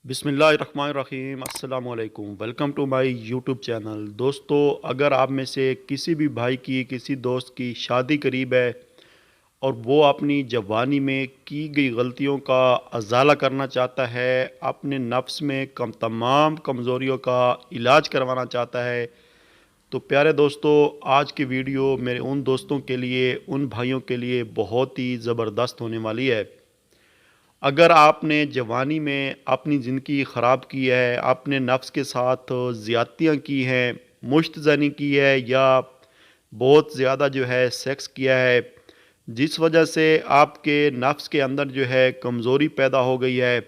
بسم اللہ الرحمن الرحیم، السلام علیکم، welcome to my YouTube channel. دوستو، اگر آپ میں سے کسی بھی بھائی کی کسی دوست کی شادی قریب ہے اور وہ اپنی جوانی میں کی گئی غلطیوں کا ازالہ کرنا چاہتا ہے، اپنے نفس میں تمام کمزوریوں کا علاج کروانا چاہتا ہے، تو پیارے دوستو، آج کی ویڈیو میرے ان دوستوں کے لیے، ان بھائیوں کے لیے بہت ہی زبردست ہونے والی ہے۔ اگر آپ نے جوانی میں اپنی زندگی خراب کی ہے، اپنے نفس کے ساتھ زیادتیاں کی ہیں، مشت زنی کی ہے، یا بہت زیادہ جو ہے سیکس کیا ہے، جس وجہ سے آپ کے نفس کے اندر جو ہے کمزوری پیدا ہو گئی ہے،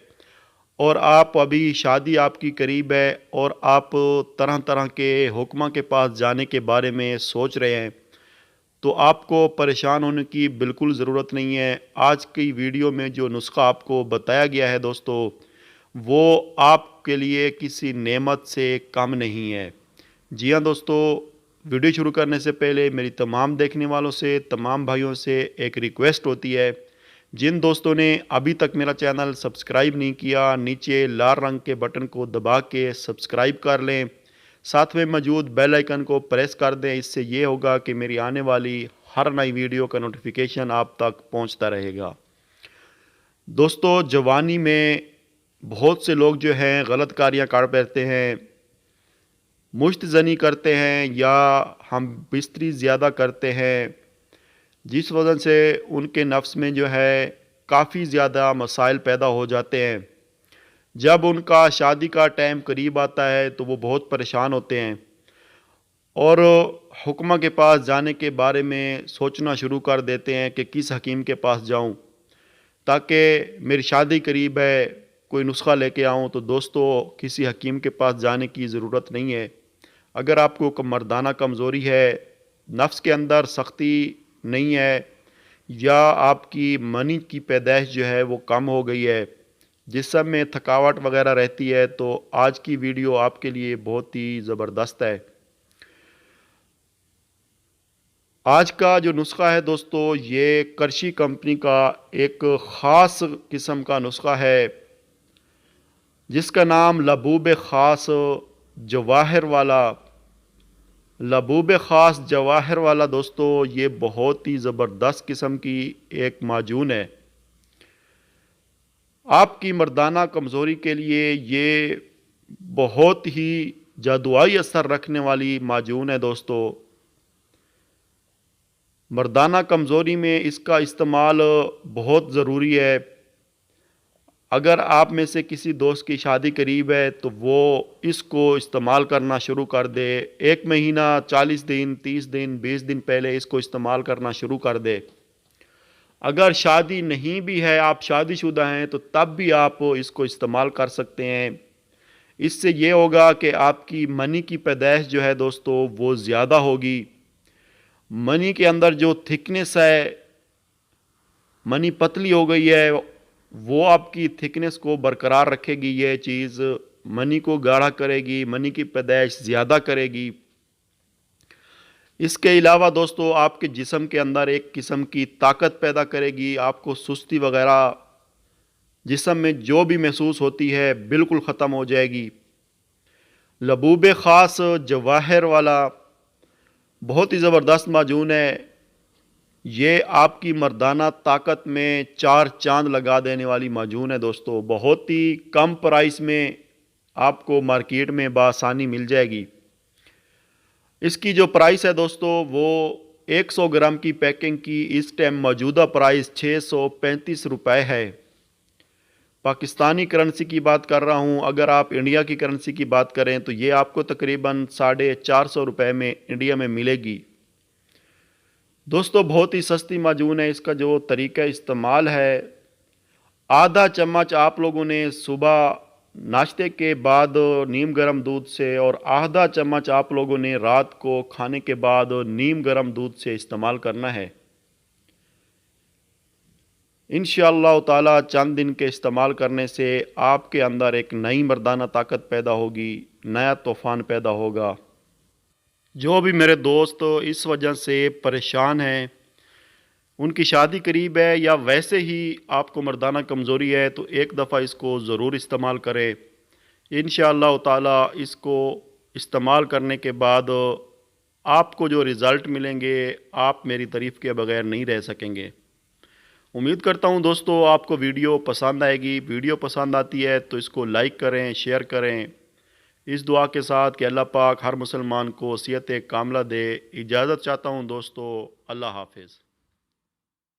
اور آپ ابھی شادی آپ کی قریب ہے اور آپ طرح طرح کے حکمہ کے پاس جانے کے بارے میں سوچ رہے ہیں، تو آپ کو پریشان ہونے کی بالکل ضرورت نہیں ہے۔ آج کی ویڈیو میں جو نسخہ آپ کو بتایا گیا ہے دوستو، وہ آپ کے لیے کسی نعمت سے کم نہیں ہے۔ جی ہاں دوستو، ویڈیو شروع کرنے سے پہلے میری تمام دیکھنے والوں سے، تمام بھائیوں سے ایک ریکویسٹ ہوتی ہے، جن دوستوں نے ابھی تک میرا چینل سبسکرائب نہیں کیا، نیچے لال رنگ کے بٹن کو دبا کے سبسکرائب کر لیں، ساتھ میں موجود بیل آئیکن کو پریس کر دیں۔ اس سے یہ ہوگا کہ میری آنے والی ہر نئی ویڈیو کا نوٹیفیکیشن آپ تک پہنچتا رہے گا۔ دوستو، جوانی میں بہت سے لوگ جو ہیں غلط کاریاں کر بیٹھتے ہیں، مشت زنی کرتے ہیں، یا ہم بستری زیادہ کرتے ہیں، جس وجہ سے ان کے نفس میں جو ہے کافی زیادہ مسائل پیدا ہو جاتے ہیں۔ جب ان کا شادی کا ٹائم قریب آتا ہے تو وہ بہت پریشان ہوتے ہیں اور حکمہ کے پاس جانے کے بارے میں سوچنا شروع کر دیتے ہیں کہ کس حکیم کے پاس جاؤں تاکہ میری شادی قریب ہے، کوئی نسخہ لے کے آؤں۔ تو دوستو، کسی حکیم کے پاس جانے کی ضرورت نہیں ہے۔ اگر آپ کو مردانہ کمزوری ہے، نفس کے اندر سختی نہیں ہے، یا آپ کی منی کی پیدائش جو ہے وہ کم ہو گئی ہے، جسم میں تھکاوٹ وغیرہ رہتی ہے، تو آج کی ویڈیو آپ کے لیے بہت ہی زبردست ہے۔ آج کا جو نسخہ ہے دوستو، یہ کرشی کمپنی کا ایک خاص قسم کا نسخہ ہے، جس کا نام لبوب خاص جواہر والا۔ لبوب خاص جواہر والا دوستو، یہ بہت ہی زبردست قسم کی ایک معجون ہے۔ آپ کی مردانہ کمزوری کے لیے یہ بہت ہی جادوائی اثر رکھنے والی معجون ہے دوستو۔ مردانہ کمزوری میں اس کا استعمال بہت ضروری ہے۔ اگر آپ میں سے کسی دوست کی شادی قریب ہے تو وہ اس کو استعمال کرنا شروع کر دے، 1 مہینہ، 40 دن، 30 دن، 20 دن پہلے اس کو استعمال کرنا شروع کر دے۔ اگر شادی نہیں بھی ہے، آپ شادی شدہ ہیں، تو تب بھی آپ اس کو استعمال کر سکتے ہیں۔ اس سے یہ ہوگا کہ آپ کی منی کی پیدائش جو ہے دوستو وہ زیادہ ہوگی۔ منی کے اندر جو تھکنس ہے، منی پتلی ہو گئی ہے، وہ آپ کی تھکنس کو برقرار رکھے گی۔ یہ چیز منی کو گاڑھا کرے گی، منی کی پیدائش زیادہ کرے گی۔ اس کے علاوہ دوستو، آپ کے جسم کے اندر ایک قسم کی طاقت پیدا کرے گی۔ آپ کو سستی وغیرہ جسم میں جو بھی محسوس ہوتی ہے بالکل ختم ہو جائے گی۔ لبوب خاص جواہر والا بہت ہی زبردست معجون ہے۔ یہ آپ کی مردانہ طاقت میں 4 چاند لگا دینے والی معجون ہے دوستو۔ بہت ہی کم پرائس میں آپ کو مارکیٹ میں بآسانی مل جائے گی۔ اس کی جو پرائس ہے دوستو، وہ 100 گرام کی پیکنگ کی اس ٹائم موجودہ پرائس 635 روپے ہے۔ پاکستانی کرنسی کی بات کر رہا ہوں۔ اگر آپ انڈیا کی کرنسی کی بات کریں تو یہ آپ کو تقریباً 450 روپے میں انڈیا میں ملے گی۔ دوستو، بہت ہی سستی معجون ہے۔ اس کا جو طریقہ استعمال ہے، آدھا چمچ آپ لوگوں نے صبح ناشتے کے بعد نیم گرم دودھ سے، اور آدھا چمچ آپ لوگوں نے رات کو کھانے کے بعد نیم گرم دودھ سے استعمال کرنا ہے۔ انشاءاللہ تعالی چند دن کے استعمال کرنے سے آپ کے اندر ایک نئی مردانہ طاقت پیدا ہوگی، نیا طوفان پیدا ہوگا۔ جو بھی میرے دوست اس وجہ سے پریشان ہیں ان کی شادی قریب ہے یا ویسے ہی آپ کو مردانہ کمزوری ہے تو ایک دفعہ اس کو ضرور استعمال کریں۔ انشاءاللہ تعالی اس کو استعمال کرنے کے بعد آپ کو جو رزلٹ ملیں گے آپ میری تعریف کے بغیر نہیں رہ سکیں گے۔ امید کرتا ہوں دوستو آپ کو ویڈیو پسند آئے گی۔ ویڈیو پسند آتی ہے تو اس کو لائک کریں، شیئر کریں، اس دعا کے ساتھ کہ اللہ پاک ہر مسلمان کو صحت کاملہ دے۔ اجازت چاہتا ہوں دوستو، اللہ حافظ۔